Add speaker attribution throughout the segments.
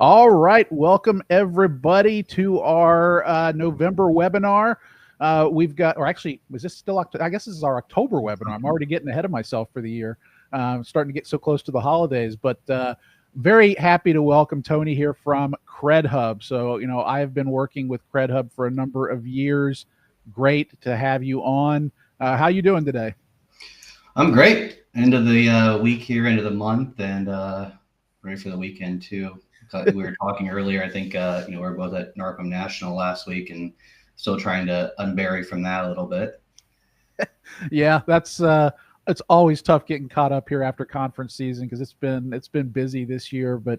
Speaker 1: All right, welcome everybody to our November webinar. We've got, or actually, was this still October? I guess this is our October webinar. I'm already getting ahead of myself for the year. Starting to get so close to the holidays, but very happy to welcome Tony here from CredHub. So, I have been working with CredHub for a number of years. Great to have you on. How you doing today?
Speaker 2: I'm great. End of the week here, end of the month, and ready for the weekend too. We were talking earlier. I think we were both at NARCM National last week, and still trying to unbury from that a little bit.
Speaker 1: Yeah, that's it's always tough getting caught up here after conference season because it's been busy this year. But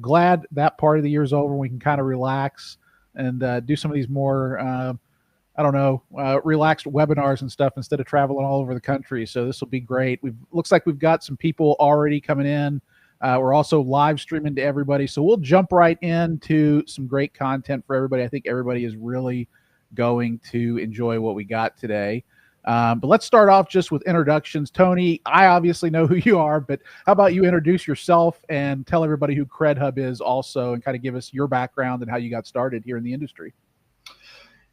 Speaker 1: glad that part of the year's over. We can kind of relax and do some of these more I don't know, relaxed webinars and stuff instead of traveling all over the country. So this will be great. Looks like we've got some people already coming in. We're also live streaming to everybody. So we'll jump right into some great content for everybody. I think everybody is really going to enjoy what we got today. But let's start off just with introductions. Tony, I obviously know who you are, but how about you introduce yourself and tell everybody who CredHub is also and kind of give us your background and how you got started here in the industry.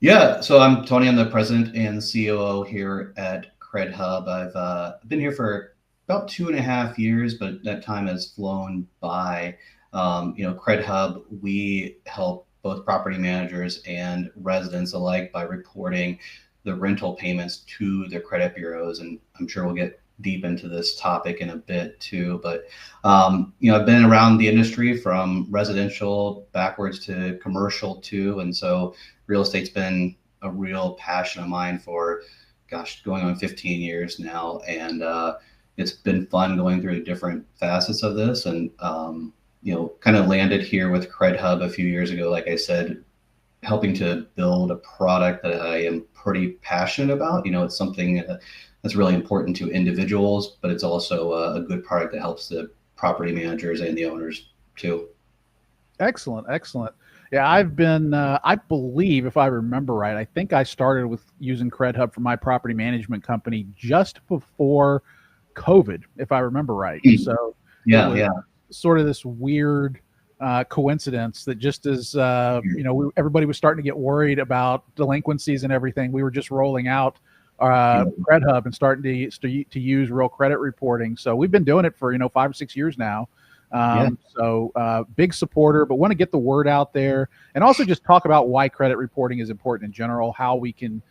Speaker 2: Yeah, so I'm Tony. I'm the president and COO here at CredHub. I've been here for about 2.5 years, but that time has flown by. CredHub, we help both property managers and residents alike by reporting the rental payments to their credit bureaus, and I'm sure we'll get deep into this topic in a bit too. But I've been around the industry from residential backwards to commercial too, and so real estate's been a real passion of mine for, going on 15 years now. And it's been fun going through the different facets of this and, kind of landed here with CredHub a few years ago, like I said, helping to build a product that I am pretty passionate about. It's something that's really important to individuals, but it's also a good product that helps the property managers and the owners too.
Speaker 1: Excellent. Yeah, I've been, I believe, if I remember right, I think I started with using CredHub for my property management company just before COVID, if I remember right. So
Speaker 2: yeah,
Speaker 1: sort of this weird coincidence that just as, everybody was starting to get worried about delinquencies and everything, we were just rolling out CredHub and starting to use real credit reporting. So we've been doing it for, 5 or 6 years now. So big supporter, but want to get the word out there and also just talk about why credit reporting is important in general, how we can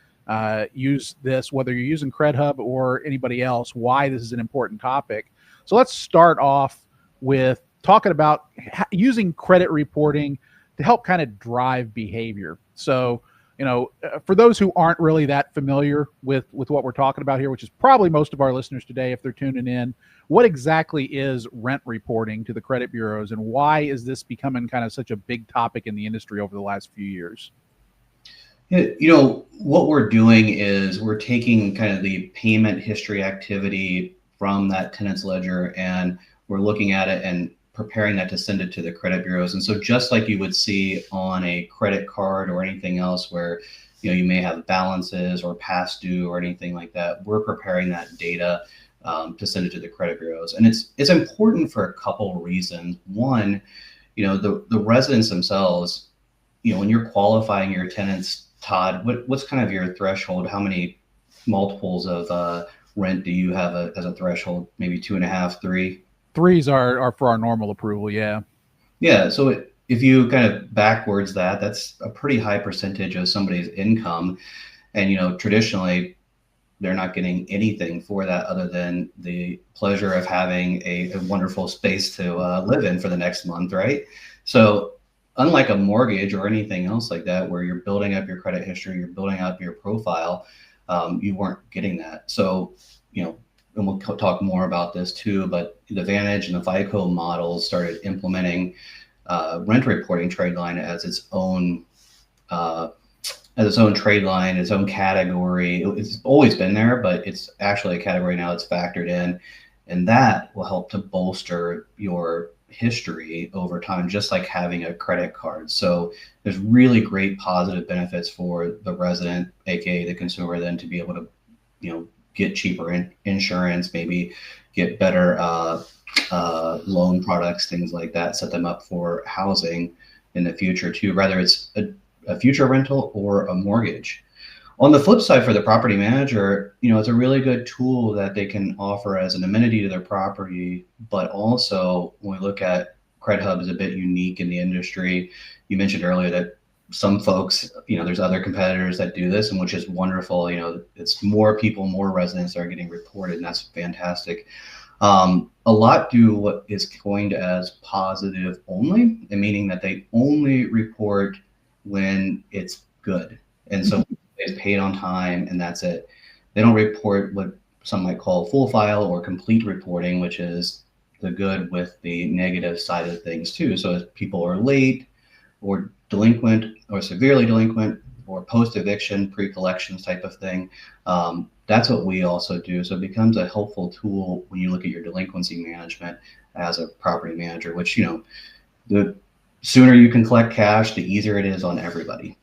Speaker 1: use this, whether you're using CredHub or anybody else, why this is an important topic. So let's start off with talking about using credit reporting to help kind of drive behavior. So, for those who aren't really that familiar with what we're talking about here, which is probably most of our listeners today, if they're tuning in, what exactly is rent reporting to the credit bureaus and why is this becoming kind of such a big topic in the industry over the last few years?
Speaker 2: What we're doing is we're taking kind of the payment history activity from that tenant's ledger and we're looking at it and preparing that to send it to the credit bureaus. And so just like you would see on a credit card or anything else where, you may have balances or past due or anything like that, we're preparing that data to send it to the credit bureaus. And it's important for a couple of reasons. One, the residents themselves, when you're qualifying your tenants, Todd, what's kind of your threshold? How many multiples of rent do you have as a threshold? Maybe 2.5, 3?
Speaker 1: 3s are for our normal approval.
Speaker 2: Yeah. So if you kind of backwards that's a pretty high percentage of somebody's income. And, traditionally, they're not getting anything for that other than the pleasure of having a wonderful space to live in for the next month, right? So unlike a mortgage or anything else like that, where you're building up your credit history, you're building up your profile, you weren't getting that. So, and we'll talk more about this too, but the Vantage and the FICO models started implementing rent reporting trade line as its own trade line, its own category. It's always been there, but it's actually a category now that's factored in, and that will help to bolster your history over time, just like having a credit card. So there's really great positive benefits for the resident, aka the consumer, then to be able to, get cheaper insurance, maybe get better loan products, things like that, set them up for housing in the future too, whether it's a future rental or a mortgage. On the flip side, for the property manager, it's a really good tool that they can offer as an amenity to their property. But also, when we look at CredHub is a bit unique in the industry. You mentioned earlier that some folks, there's other competitors that do this, and which is wonderful. It's more people, more residents are getting reported, and that's fantastic. A lot do what is coined as positive only, and meaning that they only report when it's good. And so it's paid on time and that's it. They don't report what some might call full file or complete reporting, which is the good with the negative side of things too. So if people are late or delinquent or severely delinquent or post-eviction, pre-collections type of thing, that's what we also do. So it becomes a helpful tool when you look at your delinquency management as a property manager, which, the sooner you can collect cash, the easier it is on everybody.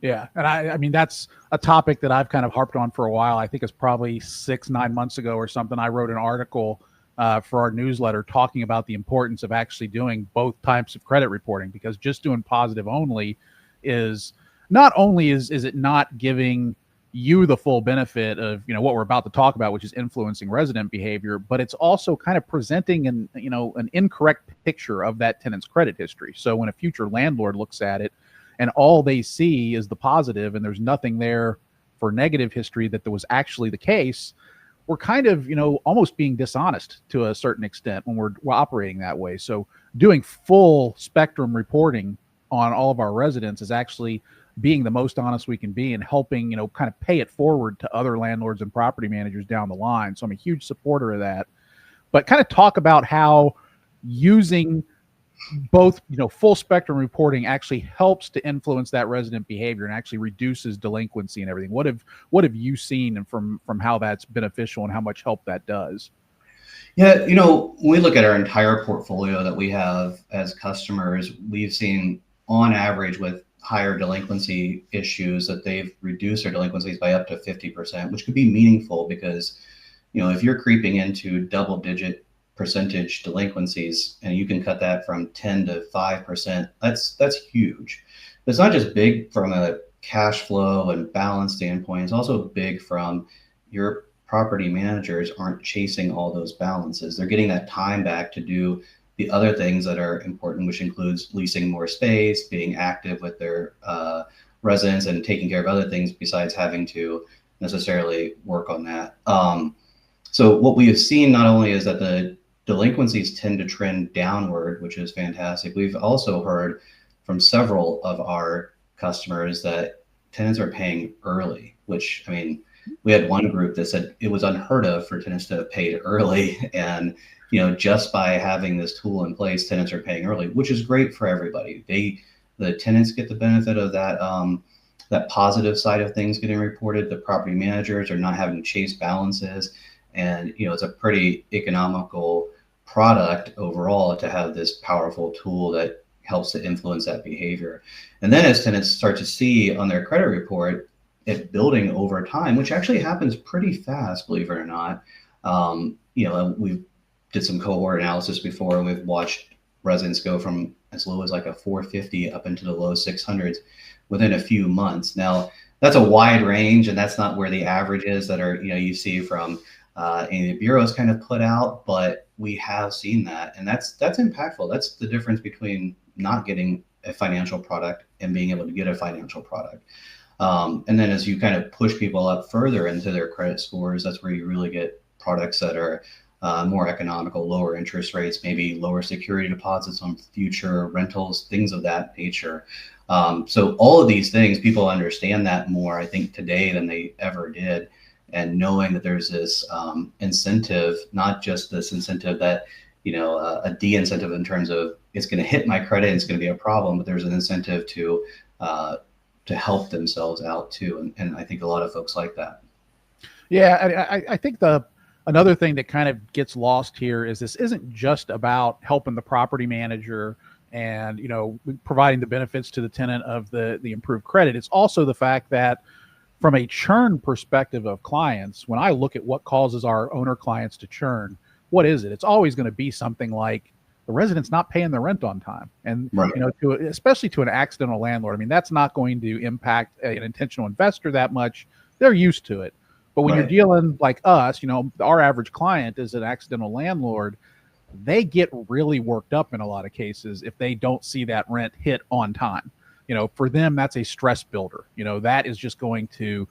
Speaker 1: Yeah. And I mean, that's a topic that I've kind of harped on for a while. I think it's probably 6-9 months ago or something. I wrote an article for our newsletter talking about the importance of actually doing both types of credit reporting, because just doing positive only is not only is it not giving you the full benefit of, what we're about to talk about, which is influencing resident behavior, but it's also kind of presenting an incorrect picture of that tenant's credit history. So when a future landlord looks at it and all they see is the positive and there's nothing there for negative history that was actually the case, we're kind of, almost being dishonest to a certain extent when we're operating that way. So doing full spectrum reporting on all of our residents is actually being the most honest we can be and helping, kind of pay it forward to other landlords and property managers down the line. So I'm a huge supporter of that. But kind of talk about how using both, full spectrum reporting actually helps to influence that resident behavior and actually reduces delinquency and everything. What have you seen and from how that's beneficial and how much help that does?
Speaker 2: Yeah, when we look at our entire portfolio that we have as customers, we've seen on average with higher delinquency issues that they've reduced their delinquencies by up to 50%, which could be meaningful because, if you're creeping into double-digit percentage delinquencies and you can cut that from 10 to 5%, that's huge. But it's not just big from a cash flow and balance standpoint, it's also big from your property managers aren't chasing all those balances. They're getting that time back to do the other things that are important, which includes leasing more space, being active with their residents, and taking care of other things besides having to necessarily work on that. So what we have seen not only is that the delinquencies tend to trend downward, which is fantastic. We've also heard from several of our customers that tenants are paying early, which, I mean, we had one group that said it was unheard of for tenants to have paid early. And, just by having this tool in place, tenants are paying early, which is great for everybody. The tenants get the benefit of that, that positive side of things getting reported. The property managers are not having to chase balances. And, it's a pretty economical product overall to have this powerful tool that helps to influence that behavior. And then as tenants start to see on their credit report it building over time, which actually happens pretty fast, believe it or not. We've did some cohort analysis before, and we've watched residents go from as low as like a 450 up into the low 600s within a few months. Now, that's a wide range, and that's not where the averages that are, you see from any of the bureaus kind of put out, but we have seen that, and that's impactful. That's the difference between not getting a financial product and being able to get a financial product. And then as you kind of push people up further into their credit scores, that's where you really get products that are more economical, lower interest rates, maybe lower security deposits on future rentals, things of that nature. So all of these things, people understand that more, I think, today than they ever did. And knowing that there's this incentive, not just this incentive that, a de-incentive in terms of it's going to hit my credit, it's going to be a problem, but there's an incentive to help themselves out too. And I think a lot of folks like that.
Speaker 1: Yeah, I think another thing that kind of gets lost here is this isn't just about helping the property manager and, providing the benefits to the tenant of the improved credit. It's also the fact that from a churn perspective of clients, when I look at what causes our owner clients to churn, what is it? It's always going to be something like the resident's not paying their rent on time. And,
Speaker 2: Right.
Speaker 1: especially to an accidental landlord, I mean, that's not going to impact an intentional investor that much. They're used to it. But when you're dealing like us, our average client is an accidental landlord, they get really worked up in a lot of cases if they don't see that rent hit on time. For them, that's a stress builder. That is just going to,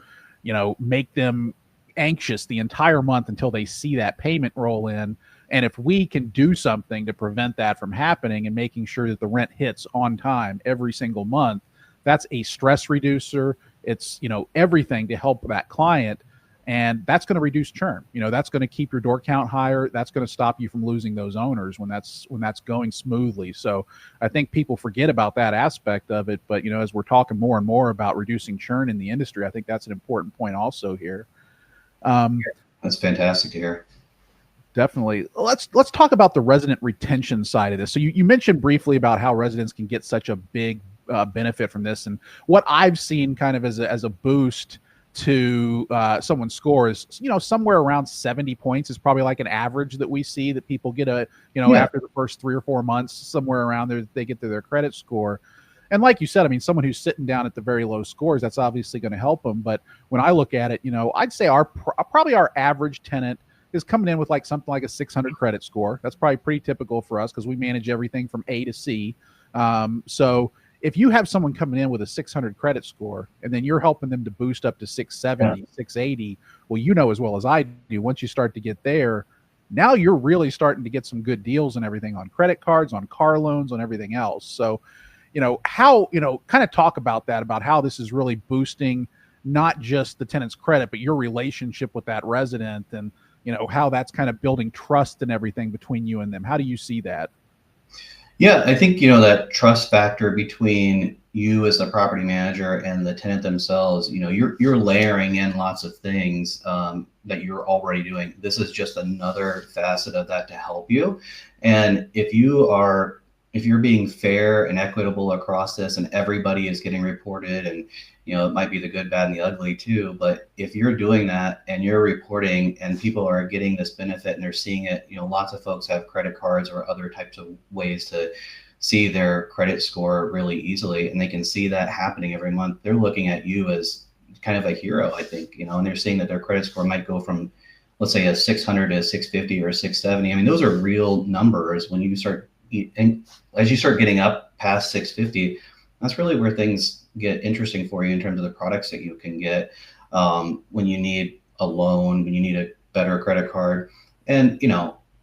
Speaker 1: make them anxious the entire month until they see that payment roll in. And if we can do something to prevent that from happening and making sure that the rent hits on time every single month, that's a stress reducer. It's, everything to help that client. And that's going to reduce churn. That's going to keep your door count higher. That's going to stop you from losing those owners when that's going smoothly. So I think people forget about that aspect of it. But, as we're talking more and more about reducing churn in the industry, I think that's an important point also here.
Speaker 2: That's fantastic to hear.
Speaker 1: Definitely. Let's talk about the resident retention side of this. So you mentioned briefly about how residents can get such a big benefit from this. And what I've seen kind of as a boost to someone's score is, somewhere around 70 points is probably like an average that we see that people get after the first 3 or 4 months, somewhere around there, they get to their credit score. And like you said, I mean, someone who's sitting down at the very low scores, that's obviously going to help them. But when I look at it, I'd say probably our average tenant is coming in with like something like a 600 credit score. That's probably pretty typical for us because we manage everything from A to C. So if you have someone coming in with a 600 credit score and then you're helping them to boost up to 670, 680, well, as well as I do, once you start to get there, now you're really starting to get some good deals and everything on credit cards, on car loans, on everything else. So, how, kind of talk about that, about how this is really boosting not just the tenant's credit, but your relationship with that resident and, how that's kind of building trust and everything between you and them. How do you see that?
Speaker 2: Yeah, I think, that trust factor between you as the property manager and the tenant themselves, you're layering in lots of things that you're already doing. This is just another facet of that to help you. And if you're being fair and equitable across this and everybody is getting reported, and it might be the good, bad, and the ugly too, but if you're doing that and you're reporting and people are getting this benefit and they're seeing it, lots of folks have credit cards or other types of ways to see their credit score really easily, and they can see that happening every month. They're looking at you as kind of a hero, I think, and they're seeing that their credit score might go from, let's say, a 600 to 650 or 670. I mean, those are real numbers. When you start, and as you start getting up past 650, that's really where things get interesting for you in terms of the products that you can get when you need a loan, when you need a better credit card. And,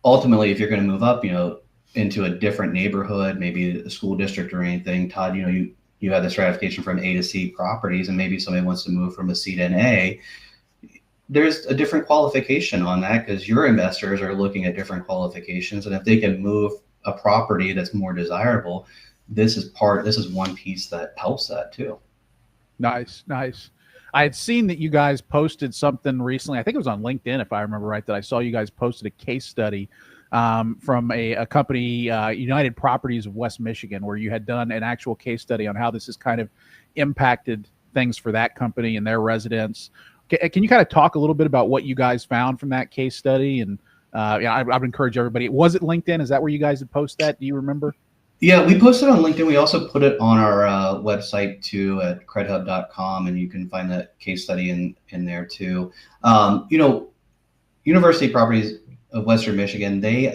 Speaker 2: ultimately, if you're going to move up, into a different neighborhood, maybe a school district or anything, Todd, you have this stratification from A to C properties, and maybe somebody wants to move from a C to an A. There's a different qualification on that because your investors are looking at different qualifications. And if they can move a property that's more desirable, this is one piece that helps that too. Nice.
Speaker 1: I had seen that you guys posted something recently. I think it was on LinkedIn, if I remember right, that I saw you guys posted a case study from a company, United Properties of West Michigan, where you had done an actual case study on how this has kind of impacted things for that company and their residents. Can you kind of talk a little bit about what you guys found from that case study? And I would encourage everybody. Was it LinkedIn? Is that where you guys had posted that? Do you remember?
Speaker 2: Yeah, we posted on LinkedIn. We also put it on our website too at CredHub.com, and you can find that case study in there too. University Properties of Western Michigan, they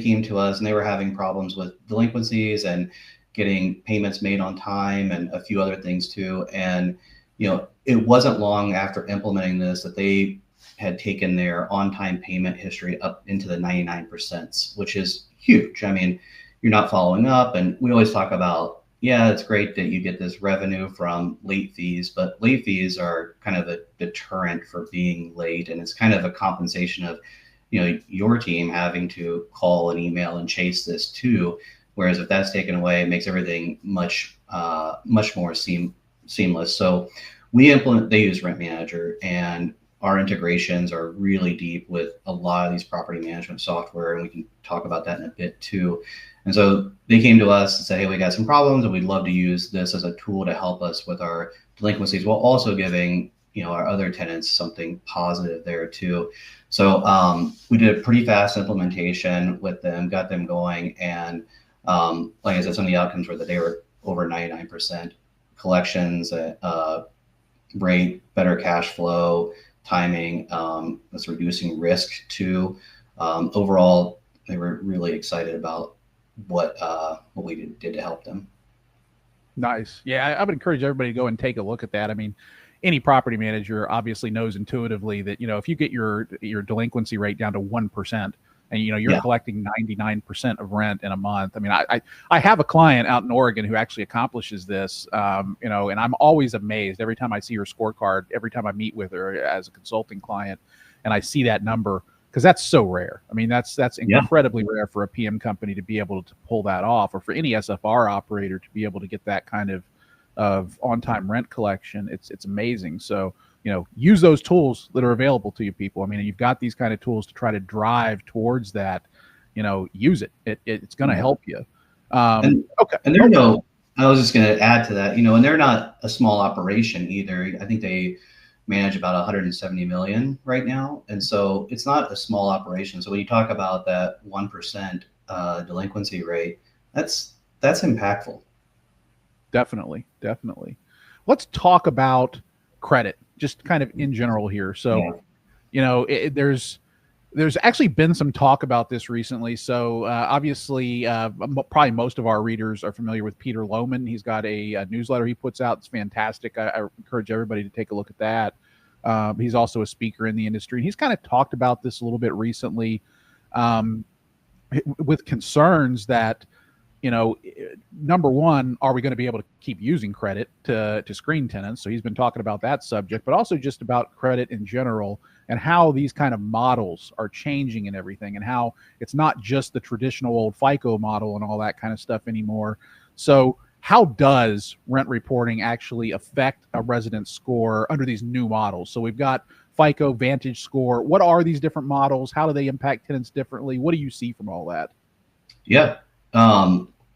Speaker 2: came to us and they were having problems with delinquencies and getting payments made on time and a few other things too. And it wasn't long after implementing this that they had taken their on-time payment history up into the 99%, which is huge. I mean, you're not following up. And we always talk about, yeah, it's great that you get this revenue from late fees, but late fees are kind of a deterrent for being late. And it's kind of a compensation of, your team having to call and email and chase this too. Whereas if that's taken away, it makes everything much more seamless. So they use Rent Manager, and our integrations are really deep with a lot of these property management software, and we can talk about that in a bit too. And so they came to us and said, hey, we got some problems and we'd love to use this as a tool to help us with our delinquencies while also giving, our other tenants something positive there too. So we did a pretty fast implementation with them, got them going, and like I said, some of the outcomes were that they were over 99% collections rate, better cash flow, timing, was reducing risk too. Overall, they were really excited about what we did to help them.
Speaker 1: Nice. Yeah, I would encourage everybody to go and take a look at that. I mean, any property manager obviously knows intuitively that, if you get your delinquency rate down to 1%, and you're collecting 99% of rent in a month. I mean, I have a client out in Oregon who actually accomplishes this, and I'm always amazed every time I see her scorecard, every time I meet with her as a consulting client, and I see that number, because that's so rare. I mean, that's incredibly rare for a PM company to be able to pull that off, or for any SFR operator to be able to get that kind of on-time rent collection. It's amazing. So, use those tools that are available to you, people. I mean, you've got these kind of tools to try to drive towards that. Use it. It's going to help you.
Speaker 2: Okay. And I was just going to add to that, and they're not a small operation either. I think they manage about 170 million right now. And so it's not a small operation. So when you talk about that 1% delinquency rate, that's impactful.
Speaker 1: Definitely. Let's talk about credit, just kind of in general here. So, there's actually been some talk about this recently. So obviously, probably most of our readers are familiar with Peter Lohman. He's got a newsletter he puts out. It's fantastic. I encourage everybody to take a look at that. He's also a speaker in the industry, and he's kind of talked about this a little bit recently, with concerns that, number one, are we going to be able to keep using credit to screen tenants? So he's been talking about that subject, but also just about credit in general, and how these kind of models are changing and everything, and how it's not just the traditional old FICO model and all that kind of stuff anymore. So how does rent reporting actually affect a resident's score under these new models? So we've got FICO, Vantage Score. What are these different models? How do they impact tenants differently? What do you see from all that?
Speaker 2: Yeah.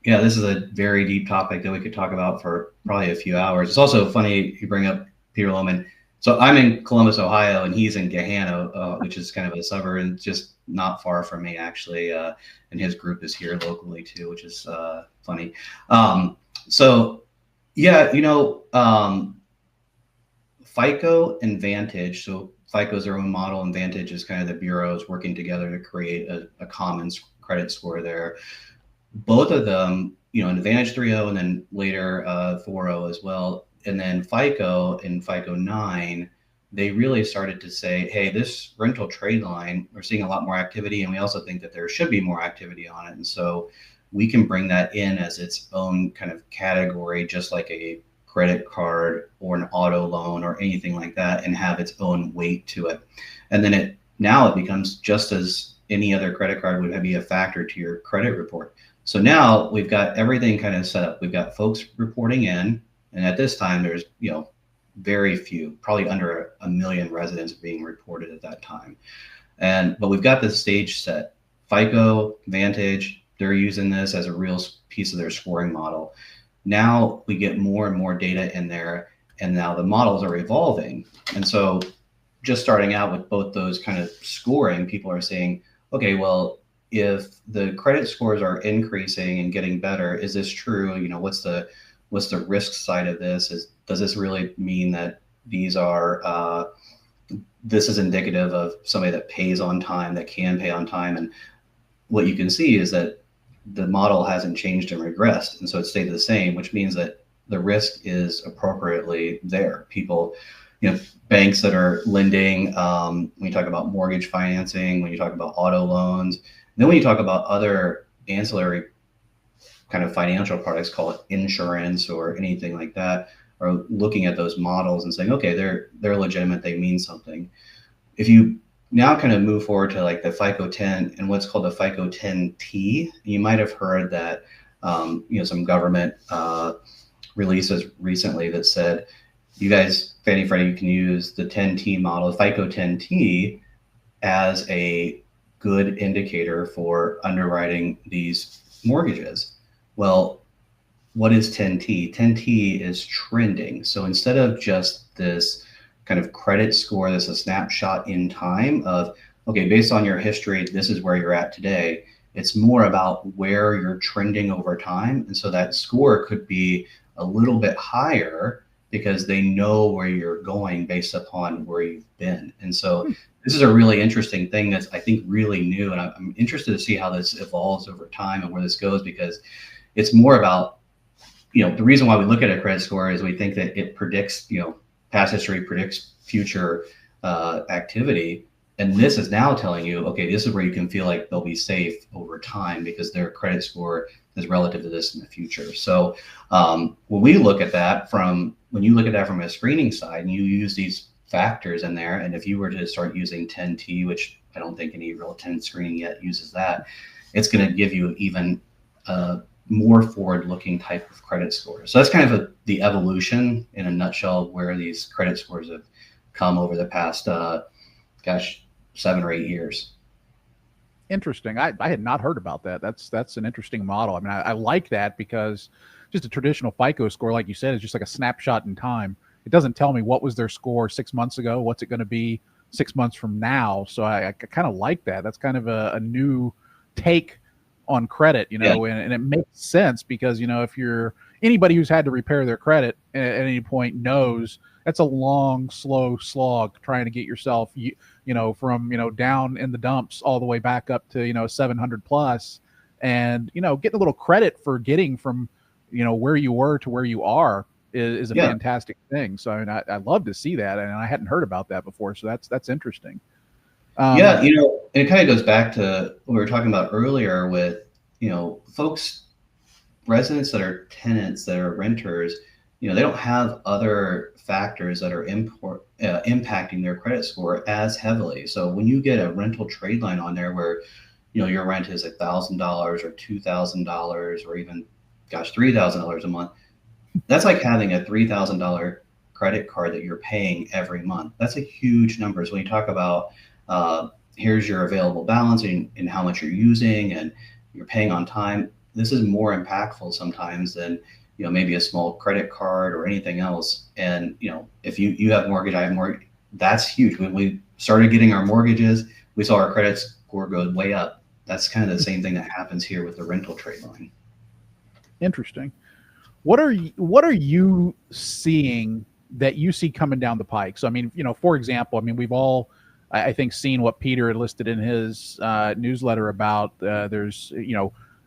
Speaker 2: This is a very deep topic that we could talk about for probably a few hours. It's also funny you bring up Peter Lohman. So I'm in Columbus, Ohio, and he's in Gahanna, which is kind of a suburb and just not far from me, actually. And his group is here locally too, which is funny. FICO and Vantage. So FICO is their own model, and Vantage is kind of the bureaus working together to create a common credit score there. Both of them, in Vantage 3.0 and then later 4.0 as well. And then FICO and FICO 9, they really started to say, hey, this rental trade line, we're seeing a lot more activity, and we also think that there should be more activity on it. And so we can bring that in as its own kind of category, just like a credit card or an auto loan or anything like that, and have its own weight to it. And then now it becomes just as any other credit card would be a factor to your credit report. So now we've got everything kind of set up. We've got folks reporting in, and at this time there's very few, probably under 1 million residents being reported at that time. But we've got the stage set. FICO, Vantage, they're using this as a real piece of their scoring model. Now we get more and more data in there, and now the models are evolving. And so just starting out with both those kind of scoring, people are saying, okay, well, if the credit scores are increasing and getting better, is this true? What's the risk side of this? Does this really mean that these are this is indicative of somebody that pays on time, that can pay on time? And what you can see is that the model hasn't changed and regressed, and so it stayed the same, which means that the risk is appropriately there. People, banks that are lending, when you talk about mortgage financing, when you talk about auto loans, then when you talk about other ancillary kind of financial products, call it insurance or anything like that, are looking at those models and saying, okay, they're legitimate, they mean something. If you now kind of move forward to like the FICO 10 and what's called the FICO 10T, you might have heard that some government releases recently that said, you guys, Fannie Freddie, you can use the 10T model, FICO 10T, as a good indicator for underwriting these mortgages. Well, what is 10T? 10T is trending. So instead of just this kind of credit score that's a snapshot in time of, okay, based on your history, this is where you're at today. It's more about where you're trending over time. And so that score could be a little bit higher because they know where you're going based upon where you've been. And so this is a really interesting thing that's, I think, really new. And I'm interested to see how this evolves over time and where this goes, because it's more about, the reason why we look at a credit score is we think that it predicts, past history predicts future activity. And this is now telling you, okay, this is where you can feel like they'll be safe over time because their credit score is relative to this in the future. So when you look at that from a screening side, and you use these factors in there, and if you were to start using 10T, which I don't think any real tenant screening yet uses that, it's going to give you even more forward-looking type of credit score. So that's kind of the evolution in a nutshell where these credit scores have come over the past, 7 or 8 years.
Speaker 1: Interesting. I had not heard about that. That's an interesting model. I mean, I like that because just a traditional FICO score, like you said, is just like a snapshot in time. It doesn't tell me what was their score 6 months ago, what's it going to be 6 months from now. So I kind of like that. That's kind of a new take on credit,
Speaker 2: Yeah.
Speaker 1: and it makes sense because, if you're anybody who's had to repair their credit at any point knows that's a long, slow slog trying to get yourself, from, down in the dumps all the way back up to, 700 plus, and, getting a little credit for getting from, where you were to where you are is a fantastic thing. So I mean, I love to see that. And I hadn't heard about that before. So that's interesting.
Speaker 2: And it kind of goes back to what we were talking about earlier with, folks, residents that are tenants, that are renters, they don't have other factors that are impacting their credit score as heavily. So when you get a rental trade line on there where, your rent is $1,000 or $2,000 or even, $3,000 a month, that's like having a $3,000 credit card that you're paying every month. That's a huge number. So when you talk about here's your available balance and how much you're using and you're paying on time, this is more impactful sometimes than, maybe a small credit card or anything else. And, if you have mortgage, I have mortgage, that's huge. When we started getting our mortgages, we saw our credit score go way up. That's kind of the same thing that happens here with the rental trade line.
Speaker 1: Interesting. What are you seeing that you see coming down the pike? So, I mean, for example, we've all, I think, seen what Peter had listed in his newsletter about there's,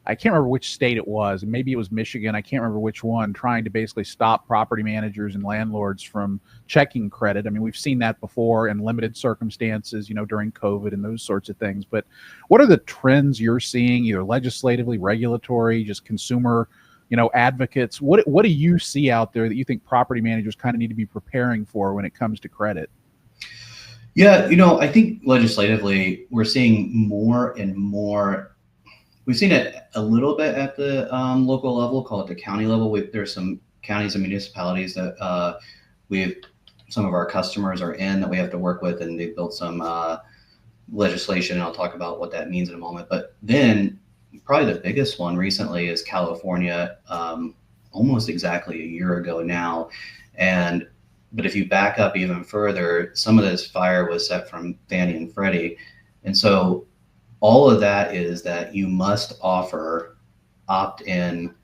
Speaker 1: I can't remember which state it was. Maybe it was Michigan. I can't remember which one, trying to basically stop property managers and landlords from checking credit. I mean, we've seen that before in limited circumstances, during COVID and those sorts of things. But what are the trends you're seeing, either legislatively, regulatory, just consumer, advocates? What do you see out there that you think property managers kind of need to be preparing for when it comes to credit?
Speaker 2: Yeah, I think legislatively, we're seeing more and more. We've seen it a little bit at the local level, call it the county level. There's some counties and municipalities that some of our customers are in that we have to work with, and they've built some legislation, and I'll talk about what that means in a moment. But then probably the biggest one recently is California, almost exactly a year ago now. But if you back up even further, some of this fire was set from Fannie and Freddie. And so all of that is that you must offer opt-in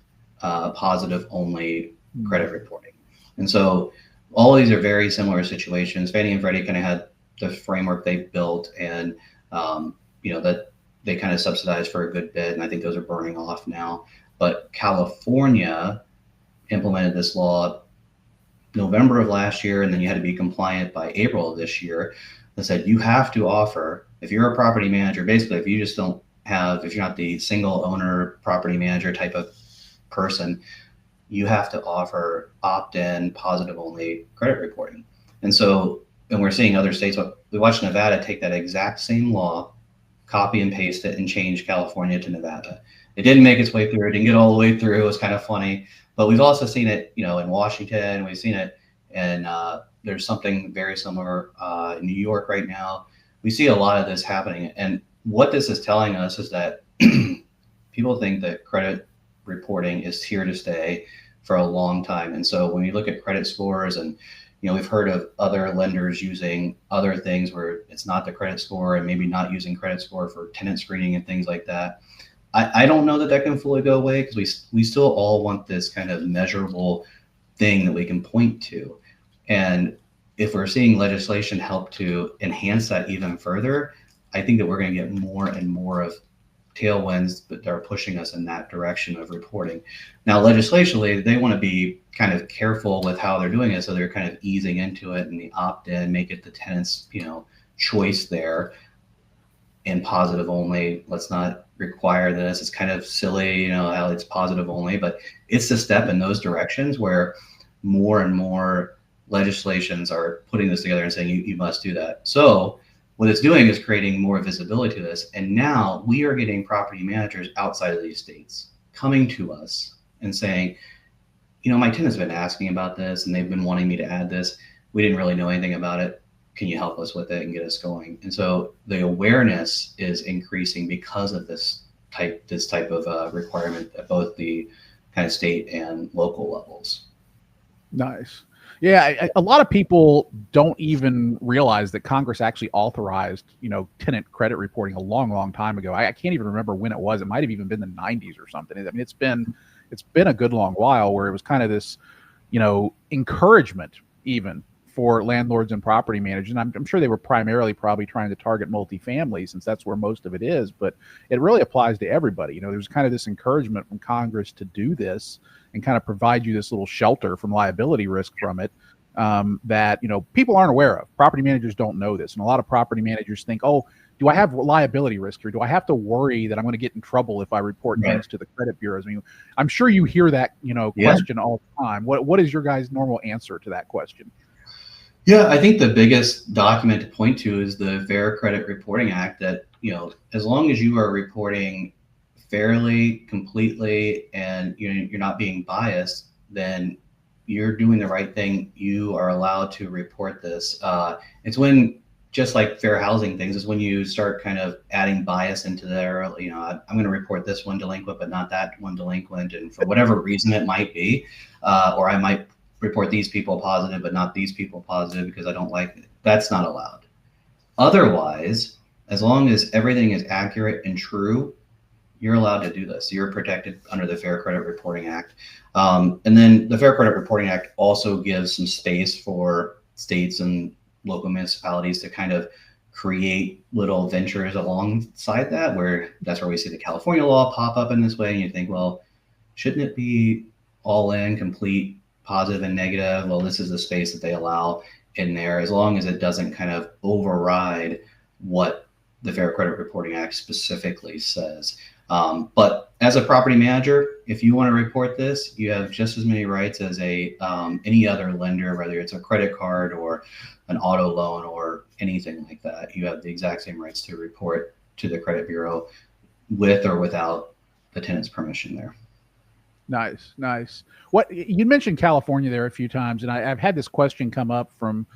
Speaker 2: positive only credit reporting. And so all of these are very similar situations. Fannie and Freddie kind of had the framework they built, and that they kind of subsidized for a good bit. And I think those are burning off now. But California implemented this law November of last year, and then you had to be compliant by April of this year. That said, you have to offer, if you're a property manager, basically, if you're not the single owner property manager type of person, you have to offer opt-in positive only credit reporting. And we're seeing other states, we watched Nevada take that exact same law, copy and paste it, and change California to Nevada. It didn't make its way through. It didn't get all the way through. It was kind of funny. But we've also seen it, in Washington. We've seen it, and there's something very similar in New York right now. We see a lot of this happening. And what this is telling us is that people think that credit reporting is here to stay for a long time. And so when you look at credit scores and, we've heard of other lenders using other things where it's not the credit score and maybe not using credit score for tenant screening and things like that. I don't know that can fully go away because we still all want this kind of measurable thing that we can point to. And if we're seeing legislation help to enhance that even further, I think that we're going to get more and more of tailwinds that are pushing us in that direction of reporting. Now, legislatively, they want to be kind of careful with how they're doing it, so they're kind of easing into it and the opt-in, make it the tenant's choice there. And positive only, let's not require this. It's kind of silly, how it's positive only, but it's a step in those directions where more and more legislations are putting this together and saying you must do that. So what it's doing is creating more visibility to this. And now we are getting property managers outside of these states coming to us and saying, my tenant's been asking about this and they've been wanting me to add this. We didn't really know anything about it. Can you help us with it and get us going? And so the awareness is increasing because of this type of requirement at both the kind of state and local levels.
Speaker 1: Nice. Yeah, a lot of people don't even realize that Congress actually authorized, tenant credit reporting a long, long time ago. I can't even remember when it was. It might have even been the 90s or something. I mean, it's been a good long while where it was kind of this, encouragement even for landlords and property managers. And I'm sure they were primarily probably trying to target multifamily since that's where most of it is, but it really applies to everybody. There's kind of this encouragement from Congress to do this and kind of provide you this little shelter from liability risk from it that, people aren't aware of. Property managers don't know this. And a lot of property managers think, oh, do I have liability risk here? Do I have to worry that I'm going to get in trouble if I report things to the credit bureaus? I mean, I'm sure you hear that, question all the time. What is your guys' normal answer to that question?
Speaker 2: Yeah, I think the biggest document to point to is the Fair Credit Reporting Act that, as long as you are reporting fairly, completely, and you're not being biased, then you're doing the right thing. You are allowed to report this. It's when, just like fair housing things, is when you start kind of adding bias into there. I'm going to report this one delinquent, but not that one delinquent, and for whatever reason it might be, or I might report these people positive, but not these people positive because I don't like it. That's not allowed. Otherwise, as long as everything is accurate and true, you're allowed to do this. You're protected under the Fair Credit Reporting Act. And then the Fair Credit Reporting Act also gives some space for states and local municipalities to kind of create little ventures alongside that, where that's where we see the California law pop up in this way. And you think, well, shouldn't it be all in, complete, positive and negative? Well, this is the space that they allow in there, as long as it doesn't kind of override what the Fair Credit Reporting Act specifically says. But as a property manager, if you want to report this, you have just as many rights as any other lender, whether it's a credit card or an auto loan or anything like that. You have the exact same rights to report to the credit bureau with or without the tenant's permission there.
Speaker 1: Nice. What you mentioned California there a few times, and I've had this question come up from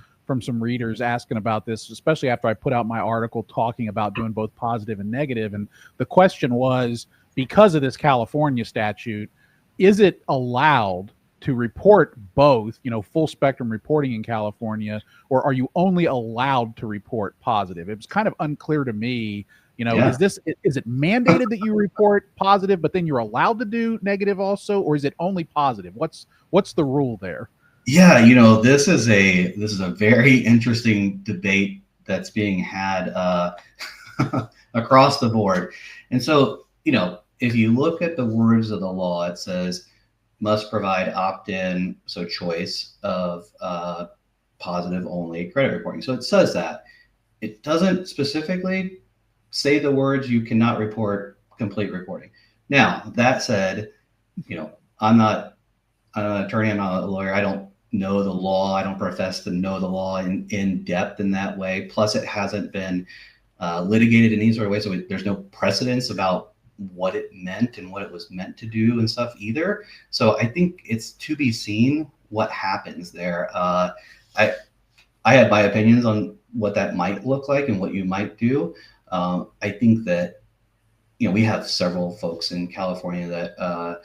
Speaker 1: some readers asking about this, especially after I put out my article talking about doing both positive and negative. And the question was, because of this California statute, is it allowed to report both, full spectrum reporting in California, or are you only allowed to report positive? It was kind of unclear to me. Is it mandated that you report positive, but then you're allowed to do negative also, or is it only positive? What's the rule there?
Speaker 2: Yeah, this is a very interesting debate that's being had across the board. And so, if you look at the words of the law, it says must provide opt-in, so choice of positive only credit reporting. So it says that. It doesn't specifically say the words you cannot report complete reporting. Now, that said, I'm not an attorney, I'm not a lawyer. I don't know the law. I don't profess to know the law in depth in that way. Plus, it hasn't been litigated in any sort of way. So there's no precedence about what it meant and what it was meant to do and stuff either. So I think it's to be seen what happens there. I have my opinions on what that might look like and what you might do. I think that, we have several folks in California that,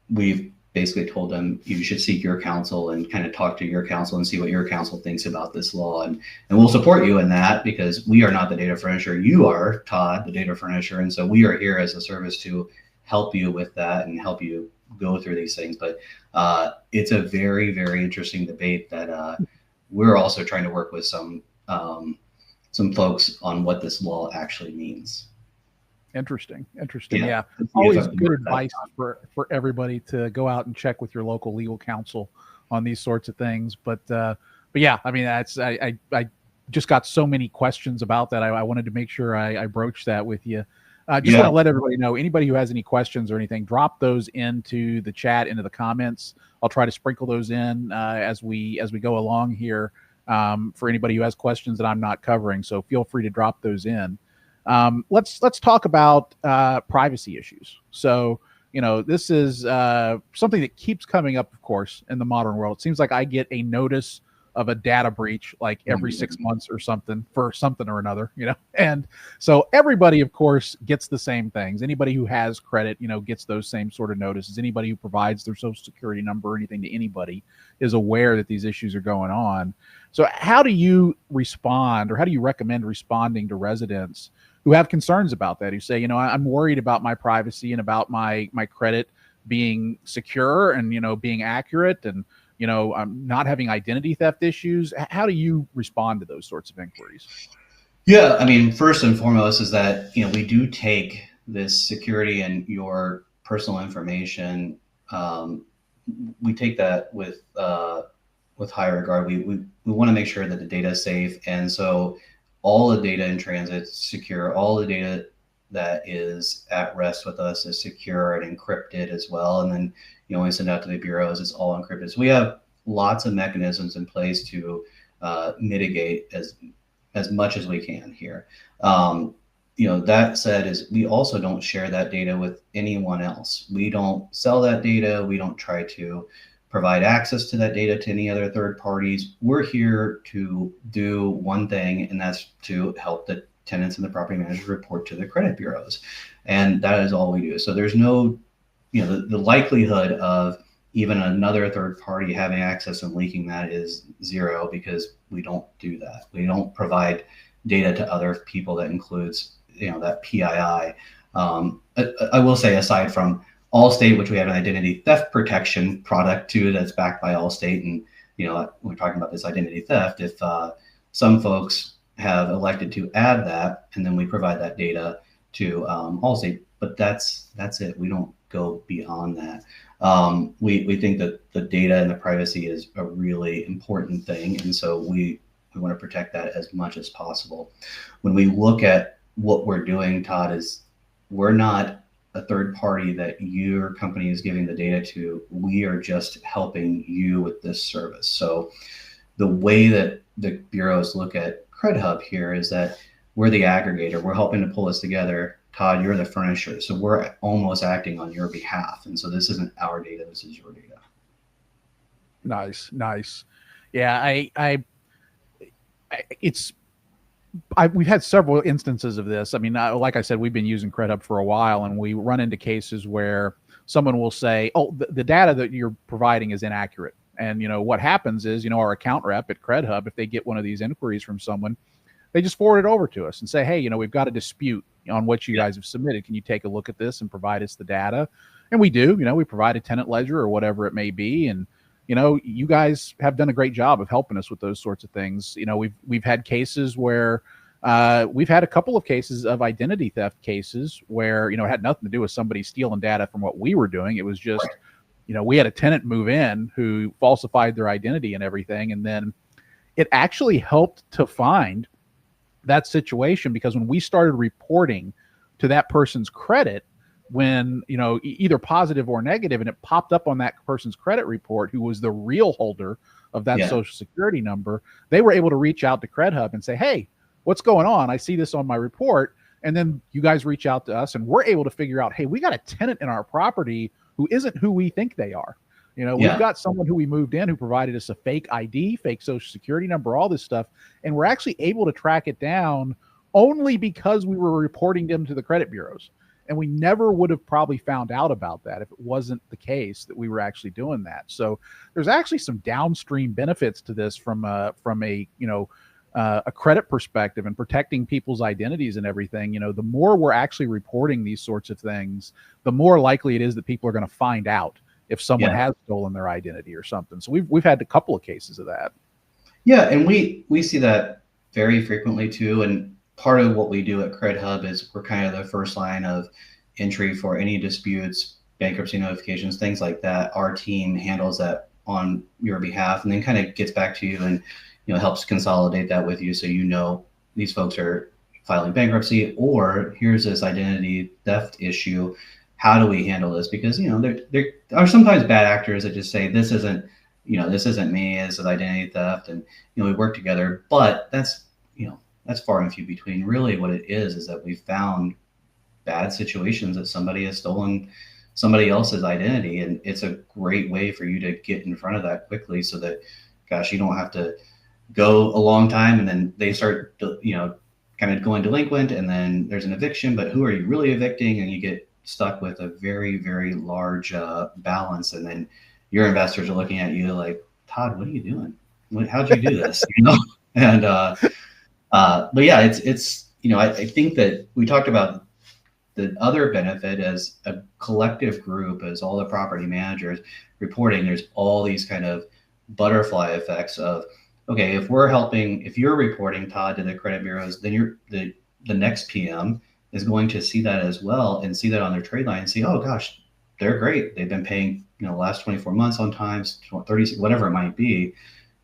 Speaker 2: we've basically told them you should seek your counsel and kind of talk to your counsel and see what your counsel thinks about this law. And we'll support you in that, because we are not the data furnisher. You are, Todd, the data furnisher. And so we are here as a service to help you with that and help you go through these things. But it's a very, very interesting debate that we're also trying to work with some folks on what this law actually means.
Speaker 1: Interesting. Yeah. Always good advice for everybody to go out and check with your local legal counsel on these sorts of things. But yeah, I mean, I just got so many questions about that. I wanted to make sure I broached that with you. Just want to let everybody know, anybody who has any questions or anything, drop those into the chat, into the comments. I'll try to sprinkle those in as we go along here for anybody who has questions that I'm not covering. So feel free to drop those in. Let's talk about privacy issues. So, this is something that keeps coming up, of course, in the modern world. It seems like I get a notice of a data breach like every 6 months or something for something or another, and so everybody, of course, gets the same things. Anybody who has credit, gets those same sort of notices. Anybody who provides their social security number or anything to anybody is aware that these issues are going on. So how do you respond, or how do you recommend responding to residents who have concerns about that, who say, I'm worried about my privacy and about my credit being secure and, being accurate, and, I'm not having identity theft issues? How do you respond to those sorts of inquiries?
Speaker 2: Yeah, I mean, first and foremost is that, we do take this security and your personal information. We take that with high regard. We want to make sure that the data is safe. And so all the data in transit is secure. All the data that is at rest with us is secure and encrypted as well. And then, when we send out to the bureaus, it's all encrypted. So we have lots of mechanisms in place to mitigate as much as we can here. That said, is we also don't share that data with anyone else. We don't sell that data. We don't try to provide access to that data to any other third parties. We're here to do one thing, and that's to help the tenants and the property managers report to the credit bureaus. And that is all we do. So there's no, the likelihood of even another third party having access and leaking that is zero, because we don't do that. We don't provide data to other people that includes, that PII. I will say, aside from Allstate, which we have an identity theft protection product too, that's backed by Allstate. And, we're talking about this identity theft. If some folks have elected to add that, and then we provide that data to Allstate, but that's it. We don't go beyond that. We think that the data and the privacy is a really important thing. And so we want to protect that as much as possible. When we look at what we're doing, Todd, is we're not a third party that your company is giving the data to. We are just helping you with this service. So the way that the bureaus look at CredHub here is that we're the aggregator. We're helping to pull this together. Todd, you're the furnisher. So we're almost acting on your behalf. And so this isn't our data, this is your data.
Speaker 1: Nice. Yeah, we've had several instances of this. I mean, like I said, we've been using CredHub for a while, and we run into cases where someone will say, oh, the data that you're providing is inaccurate. And, what happens is, our account rep at CredHub, if they get one of these inquiries from someone, they just forward it over to us and say, hey, we've got a dispute on what you guys have submitted. Can you take a look at this and provide us the data? And we do. We provide a tenant ledger or whatever it may be. And, you guys have done a great job of helping us with those sorts of things. We've had cases where we've had a couple of cases of identity theft cases where, it had nothing to do with somebody stealing data from what we were doing. It was just, we had a tenant move in who falsified their identity and everything. And then it actually helped to find that situation, because when we started reporting to that person's credit, when, either positive or negative, and it popped up on that person's credit report, who was the real holder of that social security number, they were able to reach out to CredHub and say, hey, what's going on? I see this on my report. And then you guys reach out to us, and we're able to figure out, hey, we got a tenant in our property who isn't who we think they are. We've got someone who we moved in who provided us a fake ID, fake social security number, all this stuff. And we're actually able to track it down only because we were reporting them to the credit bureaus. And we never would have probably found out about that if it wasn't the case that we were actually doing that. So there's actually some downstream benefits to this from a a credit perspective and protecting people's identities and everything. The more we're actually reporting these sorts of things, the more likely it is that people are going to find out if someone has stolen their identity or something. So we've had a couple of cases of that.
Speaker 2: Yeah, and we see that very frequently too. And part of what we do at CredHub is we're kind of the first line of entry for any disputes, bankruptcy notifications, things like that. Our team handles that on your behalf and then kind of gets back to you and helps consolidate that with you, so these folks are filing bankruptcy, or here's this identity theft issue. How do we handle this? Because there are sometimes bad actors that just say this isn't me, it's an identity theft, and we work together. But that's far and few between. Really, what it is that we've found bad situations that somebody has stolen somebody else's identity, and it's a great way for you to get in front of that quickly, so that, gosh, you don't have to go a long time and then they start kind of going delinquent, and then there's an eviction, but who are you really evicting? And you get stuck with a very, very large balance, and then your investors are looking at you like, Todd, what are you doing? How'd you do this? And but yeah, it's I think that we talked about the other benefit as a collective group, as all the property managers reporting. There's all these kind of butterfly effects of, okay, if you're reporting, Todd, to the credit bureaus, then the next PM is going to see that as well and see that on their trade line and see, oh gosh, they're great. They've been paying, the last 24 months on times, 30, whatever it might be.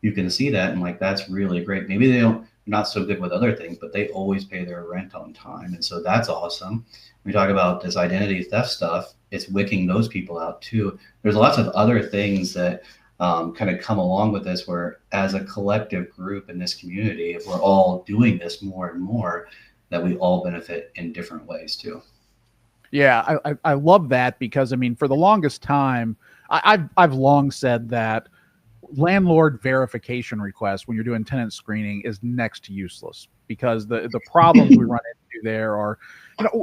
Speaker 2: You can see that, and that's really great. Maybe they're not so good with other things, but they always pay their rent on time. And so that's awesome. We talk about this identity theft stuff. It's wicking those people out too. There's lots of other things that kind of come along with this, where as a collective group in this community, if we're all doing this more and more, that we all benefit in different ways too.
Speaker 1: Yeah, I love that, because for the longest time, I've long said that landlord verification requests when you're doing tenant screening is next to useless, because the problems we run into there are,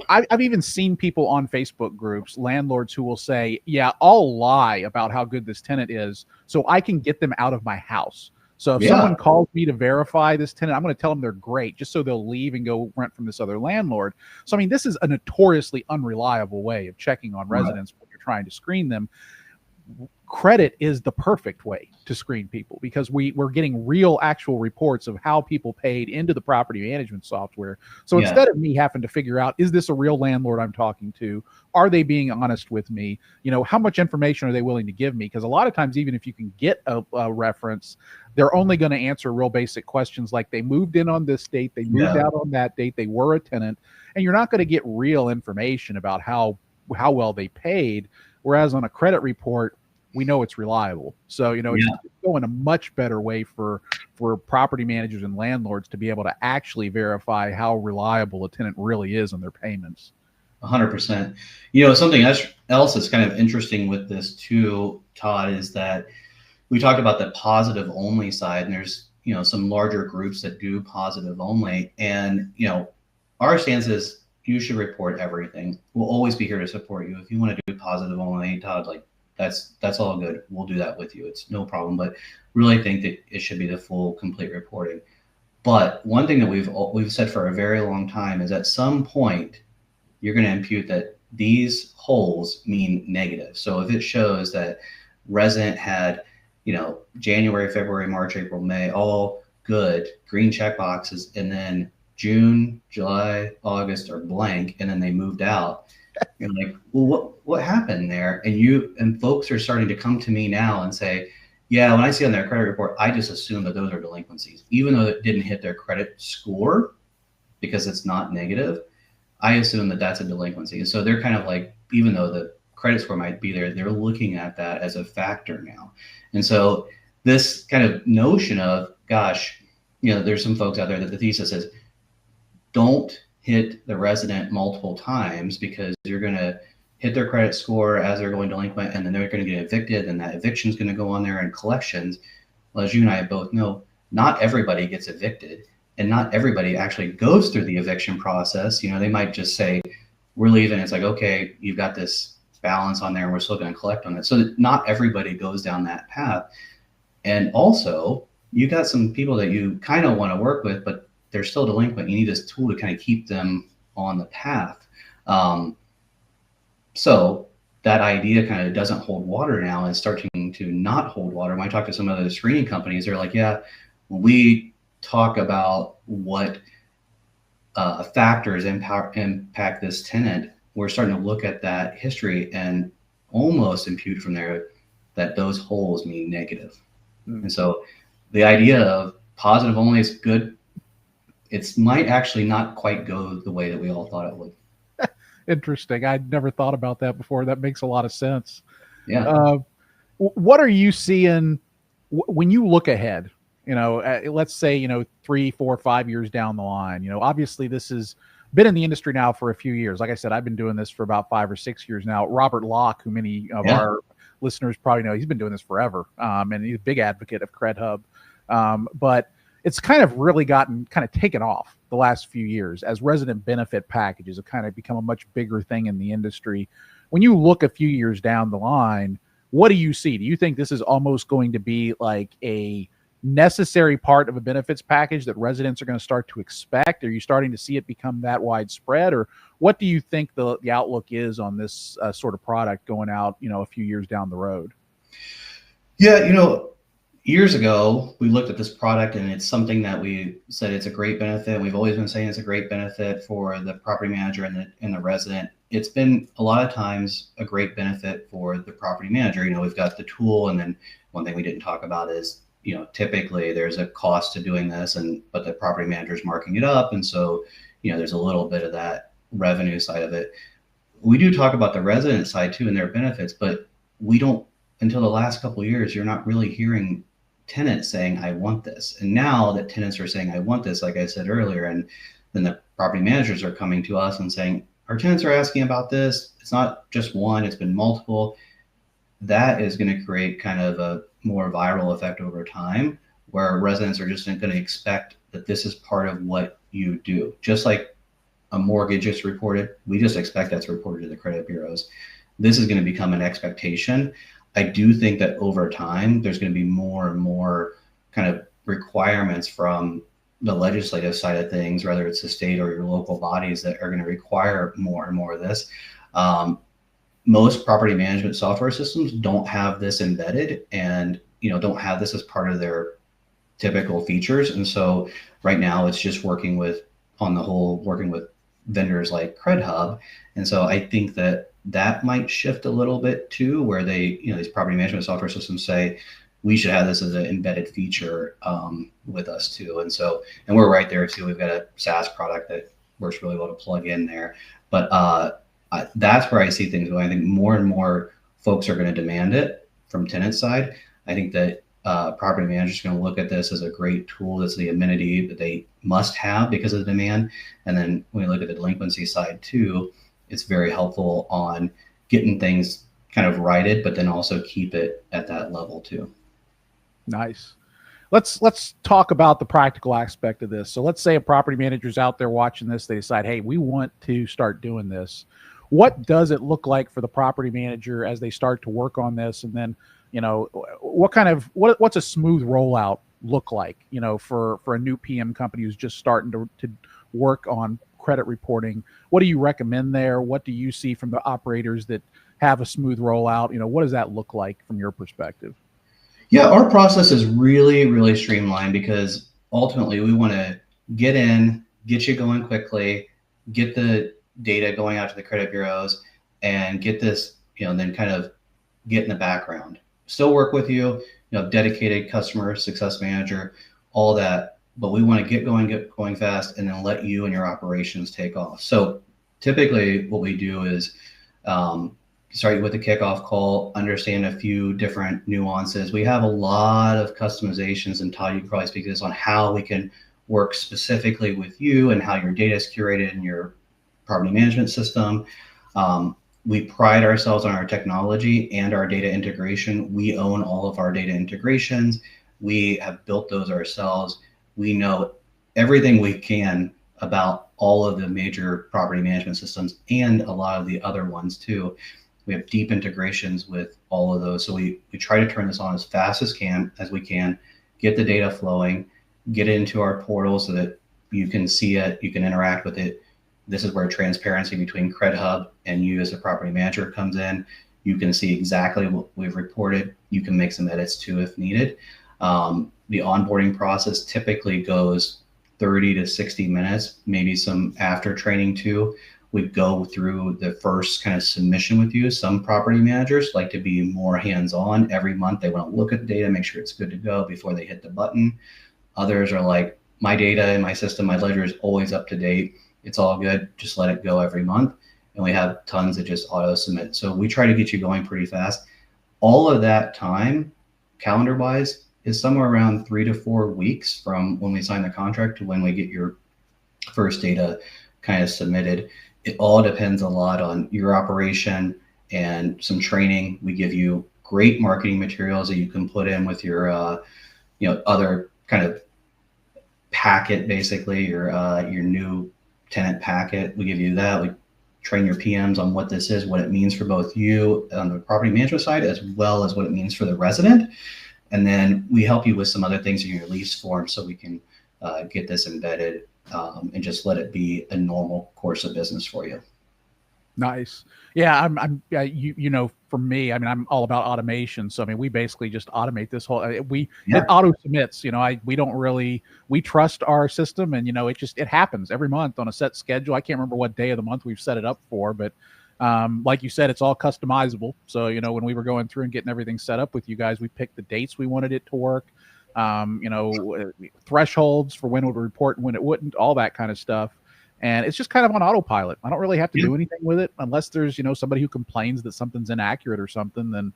Speaker 1: I've even seen people on Facebook groups, landlords, who will say, yeah, I'll lie about how good this tenant is so I can get them out of my house. So if someone calls me to verify this tenant, I'm going to tell them they're great, just so they'll leave and go rent from this other landlord. So this is a notoriously unreliable way of checking on residents when you're trying to screen them. Credit is the perfect way to screen people, because we're getting real actual reports of how people paid into the property management software. So instead of me having to figure out, is this a real landlord I'm talking to? Are they being honest with me? How much information are they willing to give me? Because a lot of times, even if you can get a reference, they're only going to answer real basic questions like they moved in on this date, they moved out on that date, they were a tenant, and you're not going to get real information about how well they paid. Whereas on a credit report, we know it's reliable. So, it's going a much better way for property managers and landlords to be able to actually verify how reliable a tenant really is on their payments.
Speaker 2: 100%. Something else that's kind of interesting with this too, Todd, is that we talked about the positive only side, and there's, some larger groups that do positive only. And, our stance is you should report everything. We'll always be here to support you. If you want to do positive only, Todd, that's all good. We'll do that with you. It's no problem. But really think that it should be the full, complete reporting. But one thing that we've said for a very long time is, at some point, you're going to impute that these holes mean negative. So if it shows that resident had, January, February, March, April, May, all good, green check boxes, and then June, July, August are blank, and then they moved out. You're like, well, what happened there? And folks are starting to come to me now and say, yeah, when I see on their credit report, I just assume that those are delinquencies, even though it didn't hit their credit score because it's not negative. I assume that that's a delinquency. And so they're kind of like, even though the credit score might be there, they're looking at that as a factor now. And so this kind of notion of, gosh, there's some folks out there that the thesis is, don't hit the resident multiple times, because you're going to hit their credit score as they're going delinquent, and then they're going to get evicted, and that eviction is going to go on there in collections. Well, as you and I both know, not everybody gets evicted, and not everybody actually goes through the eviction process. They might just say, we're leaving. It's like, okay, you've got this balance on there and we're still going to collect on it. So not everybody goes down that path. And also, you got some people that you kind of want to work with, but they're still delinquent. You need this tool to kind of keep them on the path. So that idea kind of doesn't hold water now and starting to not hold water. When I talk to some other screening companies, they're like, yeah, when we talk about what factors impact this tenant, we're starting to look at that history and almost impute from there that those holes mean negative. And so the idea of positive only is good. It might actually not quite go the way that we all thought it would.
Speaker 1: Interesting. I'd never thought about that before. That makes a lot of sense.
Speaker 2: Yeah.
Speaker 1: What are you seeing when you look ahead? Let's say 3, 4, 5 years down the line. Obviously this has been in the industry now for a few years. Like I said, I've been doing this for about 5 or 6 years now. Robert Locke, who many of our listeners probably know, he's been doing this forever, and he's a big advocate of CredHub. But it's kind of really gotten kind of taken off the last few years as resident benefit packages have kind of become a much bigger thing in the industry. When you look a few years down the line, what do you see? Do you think this is almost going to be like a necessary part of a benefits package that residents are going to start to expect? Are you starting to see it become that widespread, or what do you think the outlook is on this sort of product going out, a few years down the road?
Speaker 2: Yeah, years ago, we looked at this product and it's something that we said it's a great benefit. We've always been saying it's a great benefit for the property manager and the resident. It's been a lot of times a great benefit for the property manager. We've got the tool, and then one thing we didn't talk about is, typically there's a cost to doing this, but the property manager is marking it up. And so, there's a little bit of that revenue side of it. We do talk about the resident side too and their benefits, but we don't, until the last couple of years, you're not really hearing tenants saying, I want this. And now that tenants are saying, I want this, like I said earlier, and then the property managers are coming to us and saying, our tenants are asking about this. It's not just one, it's been multiple. That is going to create kind of a more viral effect over time, where residents are just going to expect that this is part of what you do. Just like a mortgage is reported, we just expect that's reported to the credit bureaus. This is going to become an expectation. I do think that over time, there's going to be more and more kind of requirements from the legislative side of things, whether it's the state or your local bodies, that are going to require more and more of this. Most property management software systems don't have this embedded and, don't have this as part of their typical features. And so right now it's just working with vendors like CredHub. And so I think that might shift a little bit too, where they, these property management software systems say, we should have this as an embedded feature with us too. And we're right there too. We've got a SaaS product that works really well to plug in there. But that's where I see things going. I think more and more folks are going to demand it from tenant side. I think that property managers are going to look at this as a great tool. That's the amenity that they must have because of the demand. And then when you look at the delinquency side too, it's very helpful on getting things kind of righted, but then also keep it at that level too.
Speaker 1: Nice. Let's talk about the practical aspect of this. So let's say a property manager's out there watching this. They decide, hey, we want to start doing this. What does it look like for the property manager as they start to work on this? And then, what's a smooth rollout look like, for a new PM company who's just starting to work on credit reporting? What do you recommend there? What do you see from the operators that have a smooth rollout? What does that look like from your perspective?
Speaker 2: Yeah, our process is really, really streamlined because ultimately we want to get you going quickly, get the data going out to the credit bureaus, and get this, and then kind of get in the background. Still work with you, dedicated customer success manager, all that. But we want to get going fast, and then let you and your operations take off. So typically what we do is start with a kickoff call, understand a few different nuances. We have a lot of customizations, and Todd, you can probably speak to this, on how we can work specifically with you and how your data is curated in your property management system. We pride ourselves on our technology and our data integration. We own all of our data integrations. We have built those ourselves. We know everything we can about all of the major property management systems and a lot of the other ones too. We have deep integrations with all of those. So we try to turn this on as fast as we can, get the data flowing, get it into our portal so that you can see it, you can interact with it. This is where transparency between CredHub and you as a property manager comes in. You can see exactly what we've reported. You can make some edits too if needed. The onboarding process typically goes 30 to 60 minutes, maybe some after training too. We go through the first kind of submission with you. Some property managers like to be more hands-on. Every month they want to look at the data, make sure it's good to go before they hit the button. Others are like, my data in my system, my ledger is always up to date. It's all good. Just let it go every month. And we have tons that just auto submit. So we try to get you going pretty fast. All of that time, calendar wise, is somewhere around 3 to 4 weeks from when we sign the contract to when we get your first data kind of submitted. It all depends a lot on your operation and some training. We give you great marketing materials that you can put in with your, other kind of packet, basically your new tenant packet. We give you that. We train your PMs on what this is, what it means for both you on the property management side, as well as what it means for the resident. And then we help you with some other things in your lease form so we can get this embedded and just let it be a normal course of business for you.
Speaker 1: Nice. Yeah, for me, I mean, I'm all about automation. So, I mean, we basically just automate this whole, it auto submits, we trust our system and, it happens every month on a set schedule. I can't remember what day of the month we've set it up for, but like you said, it's all customizable. So, when we were going through and getting everything set up with you guys, we picked the dates we wanted it to work, thresholds for when it would report and when it wouldn't, all that kind of stuff. And it's just kind of on autopilot. I don't really have to do anything with it unless there's, somebody who complains that something's inaccurate or something. Then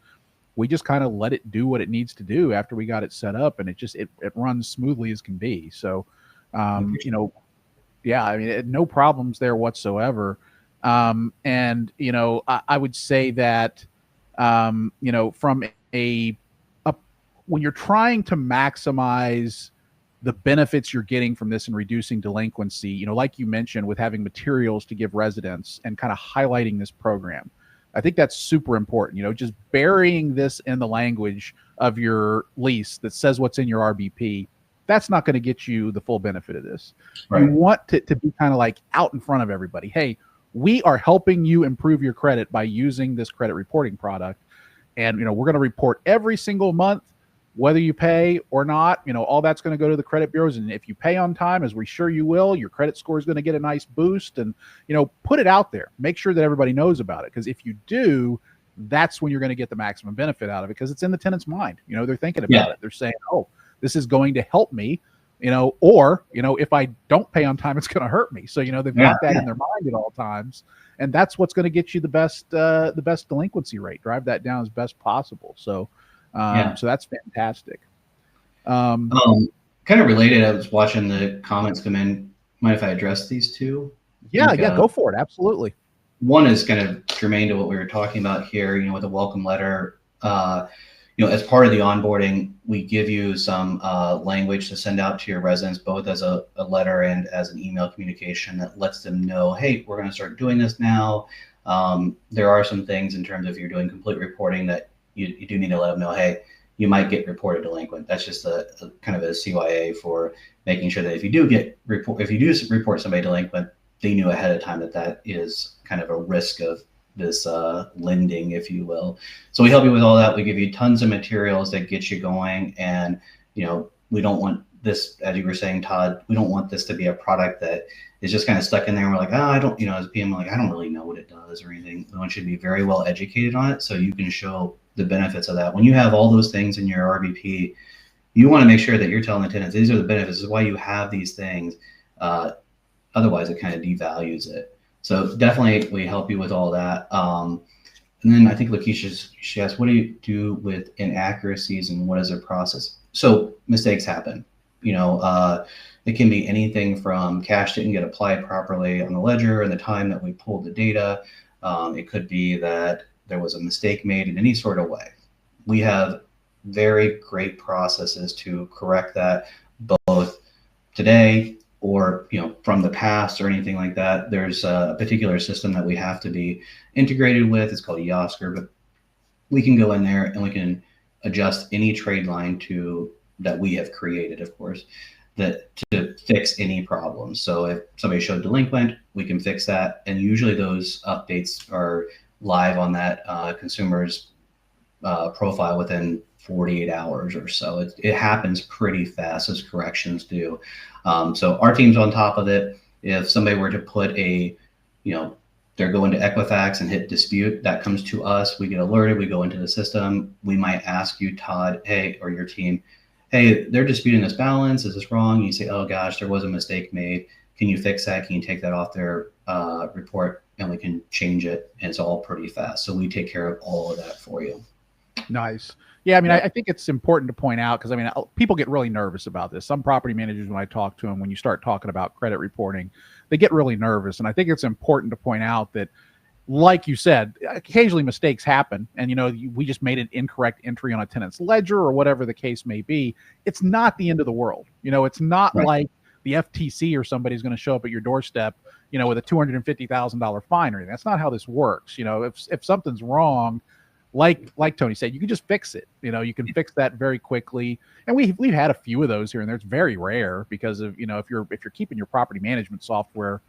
Speaker 1: we just kind of let it do what it needs to do after we got it set up, and it runs smoothly as can be. So, I mean, no problems there whatsoever. I would say that, from when you're trying to maximize the benefits you're getting from this and reducing delinquency, like you mentioned, with having materials to give residents and kind of highlighting this program, I think that's super important. Just burying this in the language of your lease that says what's in your RBP, that's not going to get you the full benefit of this. Right. You want it to be kind of like out in front of everybody. Hey, we are helping you improve your credit by using this credit reporting product. And, we're going to report every single month, whether you pay or not, all that's going to go to the credit bureaus. And if you pay on time, as we're sure you will, your credit score is going to get a nice boost. And, put it out there. Make sure that everybody knows about it. Because if you do, that's when you're going to get the maximum benefit out of it, because it's in the tenant's mind. They're thinking about it. They're saying, oh, this is going to help me, or, if I don't pay on time, it's going to hurt me. So, they've got that in their mind at all times. And that's what's going to get you the best delinquency rate, drive that down as best possible. So, so that's fantastic.
Speaker 2: Kind of related, I was watching the comments come in. Mind if I address these two?
Speaker 1: Yeah, go for it. Absolutely.
Speaker 2: One is kind of germane to what we were talking about here, with a welcome letter. As part of the onboarding, we give you some language to send out to your residents, both as a letter and as an email communication that lets them know, hey, we're going to start doing this now. There are some things in terms of if you're doing complete reporting that you do need to let them know, hey, you might get reported delinquent. That's just a kind of a CYA for making sure that if you do report somebody delinquent, they knew ahead of time that is kind of a risk of this lending, if you will. So we help you with all that. We give you tons of materials that get you going. And, we don't want this, as you were saying, Todd, we don't want this to be a product that is just kind of stuck in there. And we're like, I don't, as a PM, I don't really know what it does or anything. We want you to be very well educated on it so you can show the benefits of that. When you have all those things in your RBP, you want to make sure that you're telling the tenants, these are the benefits. This is why you have these things. Otherwise, it kind of devalues it. So definitely we help you with all that. And then I think Lakeisha, she asked, what do you do with inaccuracies and what is their process? So mistakes happen. It can be anything from cash didn't get applied properly on the ledger and the time that we pulled the data. It could be that there was a mistake made in any sort of way. We have very great processes to correct that, both today, or from the past or anything like that. There's a particular system that we have to be integrated with. It's called Yosker, but we can go in there and we can adjust any trade line that we have created, of course, that to fix any problems. So if somebody showed delinquent, we can fix that, and usually those updates are live on that consumer's profile within 48 hours or so. It happens pretty fast, as corrections do. So our team's on top of it. If somebody were to put they're going to Equifax and hit dispute, that comes to us. We get alerted. We go into the system. We might ask you, Todd, hey, or your team, hey, they're disputing this balance. Is this wrong? You say, oh gosh, there was a mistake made. Can you fix that? Can you take that off their report, and we can change it? And it's all pretty fast. So we take care of all of that for you.
Speaker 1: Nice. Yeah, I mean, I think it's important to point out, because I mean, people get really nervous about this. Some property managers, when I talk to them, when you start talking about credit reporting, they get really nervous. And I think it's important to point out that, like you said, occasionally mistakes happen, and we just made an incorrect entry on a tenant's ledger or whatever the case may be. It's not the end of the world. It's not
Speaker 2: Right.
Speaker 1: like the FTC or somebody's going to show up at your doorstep, with a $250,000 fine or anything. That's not how this works. If something's wrong, like Tony said, you can just fix it. You can fix that very quickly. And we've had a few of those here and there. It's very rare because of, if you're keeping your property management software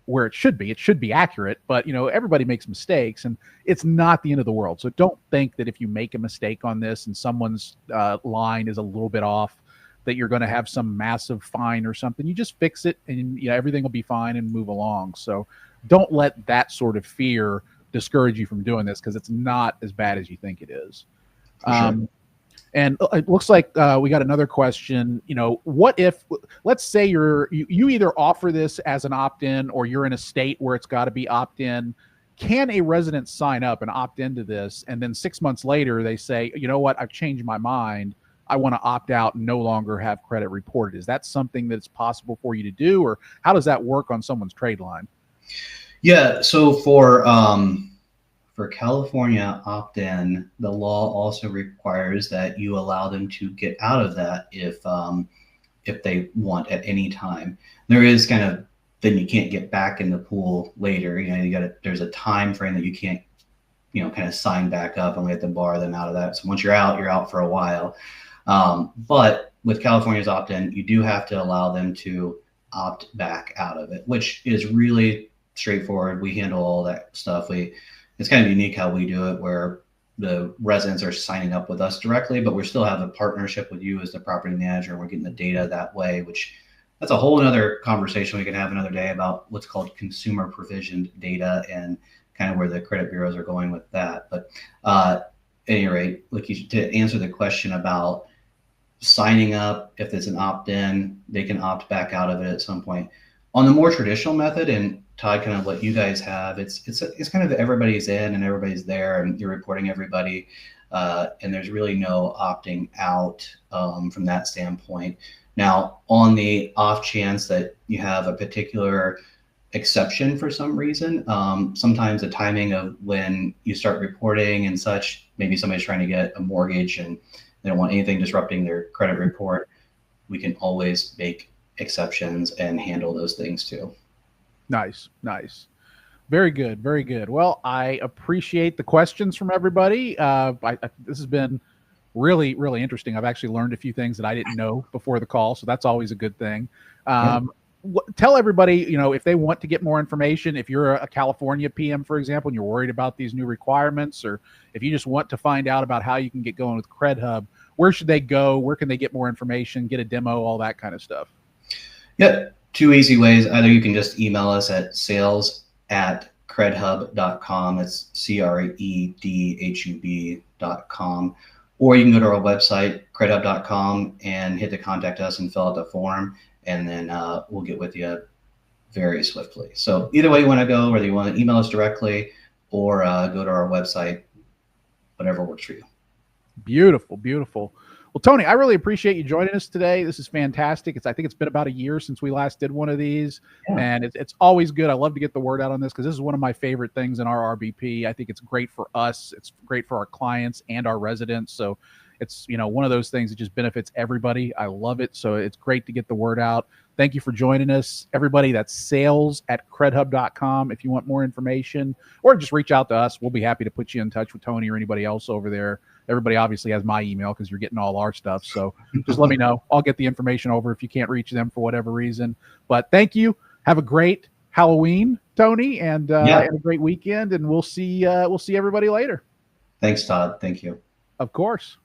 Speaker 1: where it should be accurate, but everybody makes mistakes, and it's not the end of the world. So don't think that if you make a mistake on this and someone's line is a little bit off, that you're going to have some massive fine or something. You just fix it, and everything will be fine and move along. So don't let that sort of fear discourage you from doing this, because it's not as bad as you think it is.
Speaker 2: Sure.
Speaker 1: And it looks like we got another question. What if, let's say you either offer this as an opt-in, or you're in a state where it's got to be opt-in. Can a resident sign up and opt into this, and then 6 months later they say, you know what, I've changed my mind, I want to opt out and no longer have credit reported? Is that something that's possible for you to do, or how does that work on someone's trade line?
Speaker 2: Yeah. So for California opt-in, the law also requires that you allow them to get out of that if they want at any time. There is then you can't get back in the pool later. There's a time frame that you can't, kind of sign back up, and we have to bar them out of that. So once you're out for a while. But with California's opt-in, you do have to allow them to opt back out of it, which is really straightforward. We handle all that stuff. It's kind of unique how we do it, where the residents are signing up with us directly, but we still have a partnership with you as the property manager, and we're getting the data that way, which that's a whole other conversation we can have another day about what's called consumer provisioned data and kind of where the credit bureaus are going with that. But at any rate, to answer the question about signing up, if it's an opt-in, they can opt back out of it at some point. On the more traditional method, and Todd, kind of what you guys have, it's kind of everybody's in and everybody's there, and you're reporting everybody, and there's really no opting out from that standpoint. Now, on the off chance that you have a particular exception for some reason, sometimes the timing of when you start reporting and such, maybe somebody's trying to get a mortgage and they don't want anything disrupting their credit report, we can always make exceptions and handle those things too.
Speaker 1: Nice. Very good. Well, I appreciate the questions from everybody. This has been really, really interesting. I've actually learned a few things that I didn't know before the call, so that's always a good thing. Tell everybody, if they want to get more information, if you're a California PM, for example, and you're worried about these new requirements, or if you just want to find out about how you can get going with CredHub, where should they go? Where can they get more information, get a demo, all that kind of stuff?
Speaker 2: Yeah, two easy ways. Either you can just email us at sales@credhub.com. It's CREDHUB.com. Or you can go to our website, credhub.com, and hit the contact us and fill out the form, and then we'll get with you very swiftly. So either way you want to go, whether you want to email us directly or go to our website, whatever works for you.
Speaker 1: Beautiful. Well, Tony, I really appreciate you joining us today. This is fantastic. I think it's been about a year since we last did one of these, and it's always good. I love to get the word out on this, because this is one of my favorite things in our RBP. I think it's great for us. It's great for our clients and our residents. So it's, one of those things that just benefits everybody. I love it. So it's great to get the word out. Thank you for joining us, everybody. That's sales@credhub.com. If you want more information, or just reach out to us, we'll be happy to put you in touch with Tony or anybody else over there. Everybody obviously has my email because you're getting all our stuff. So just let me know. I'll get the information over if you can't reach them for whatever reason. But thank you. Have a great Halloween, Tony, and a great weekend. And we'll see everybody later.
Speaker 2: Thanks, Todd. Thank you.
Speaker 1: Of course.